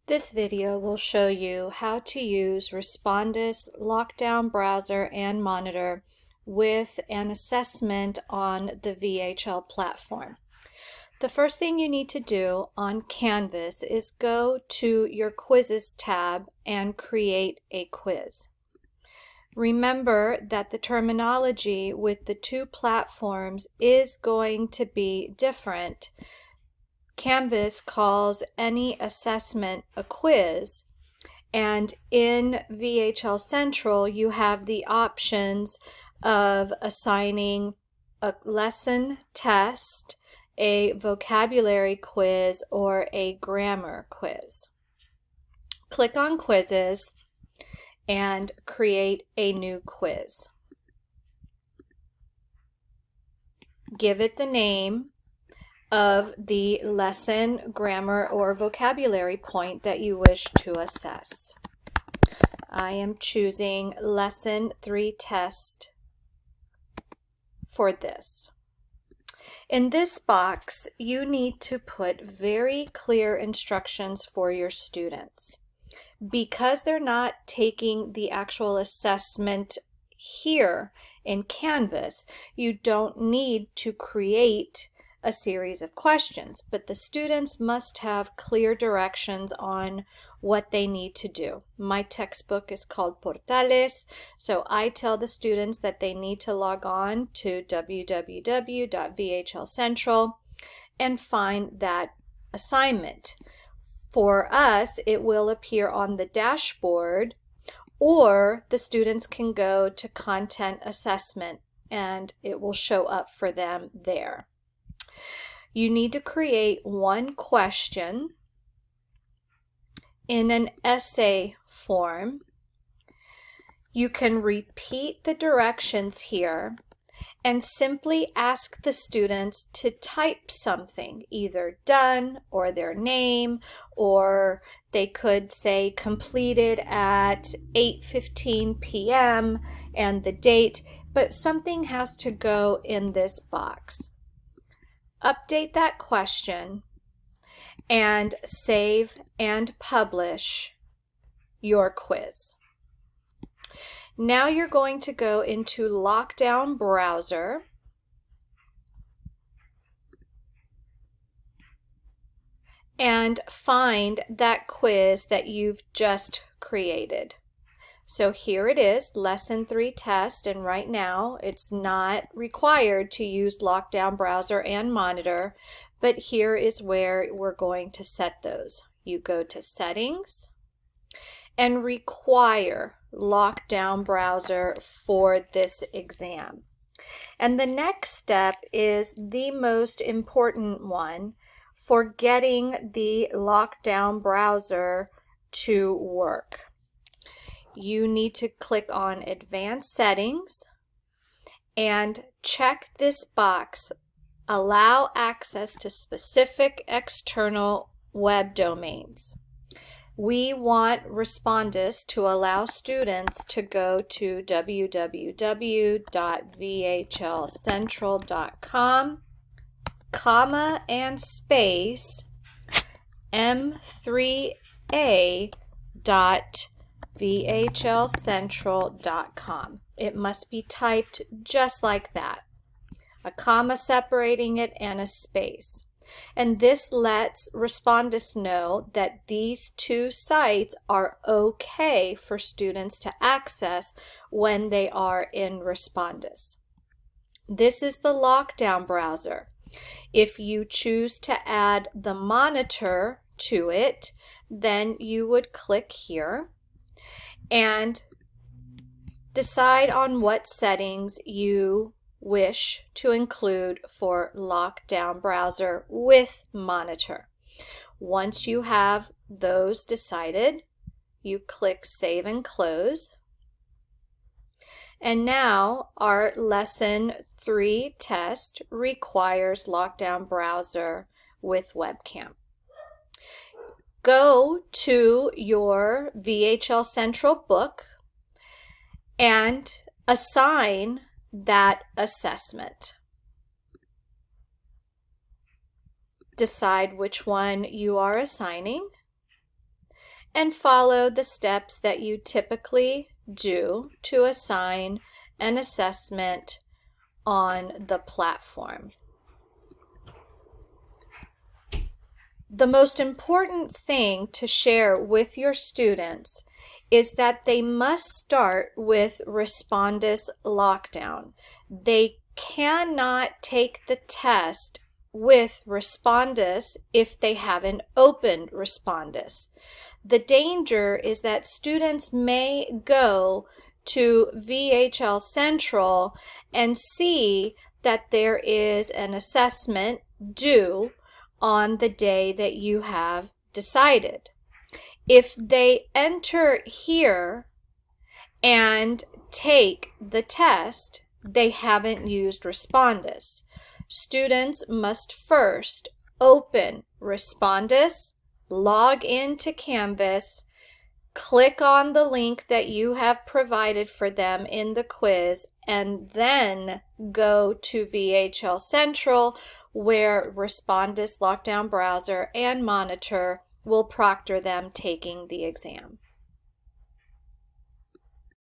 This video will show you how to use Respondus Lockdown Browser and Monitor with an assessment on the VHL platform. The first thing you need to do on Canvas is go to your Quizzes tab and create a quiz. Remember that the terminology with the two platforms is going to be different. Canvas calls any assessment a quiz, and in VHL Central you have the options of assigning a lesson test, a vocabulary quiz, or a grammar quiz. Click on Quizzes and create a new quiz. Give it the name of the lesson, grammar, or vocabulary point that you wish to assess. I am choosing Lesson 3 Test for this. In this box, you need to put very clear instructions for your students. Because they're not taking the actual assessment here in Canvas, you don't need to create a series of questions, but the students must have clear directions on what they need to do. My textbook is called Portales, so I tell the students that they need to log on to www.vhlcentral and find that assignment. For us, it will appear on the dashboard, or the students can go to Content Assessment and it will show up for them there. You need to create one question in an essay form. You can repeat the directions here and simply ask the students to type something, either done or their name, or they could say completed at 8:15 p.m. and the date, but something has to go in this box. Update that question and save and publish your quiz. Now you're going to go into Lockdown Browser and find that quiz that you've just created. So here it is, Lesson 3 Test, and right now it's not required to use Lockdown Browser and Monitor, but here is where we're going to set those. You go to Settings and require Lockdown Browser for this exam. And the next step is the most important one for getting the Lockdown Browser to work. You need to click on Advanced Settings and check this box, Allow access to specific external web domains. We want Respondus to allow students to go to www.vhlcentral.com, comma and space m3a.vhlcentral.com. It must be typed just like that. A comma separating it and a space. And this lets Respondus know that these two sites are okay for students to access when they are in Respondus. This is the Lockdown Browser. If you choose to add the monitor to it, then you would click here and decide on what settings you wish to include for Lockdown Browser with Monitor. Once you have those decided, you click Save and Close. And now our Lesson 3 test requires Lockdown Browser with webcam. Go to your VHL Central book and assign that assessment. Decide which one you are assigning and follow the steps that you typically do to assign an assessment on the platform. The most important thing to share with your students is that they must start with Respondus lockdown. They cannot take the test with Respondus if they haven't opened Respondus. The danger is that students may go to VHL Central and see that there is an assessment due on the day that you have decided. If they enter here and take the test, they haven't used Respondus. Students must first open Respondus, log into Canvas, click on the link that you have provided for them in the quiz, and then go to VHL Central, where Respondus Lockdown Browser and Monitor will proctor them taking the exam.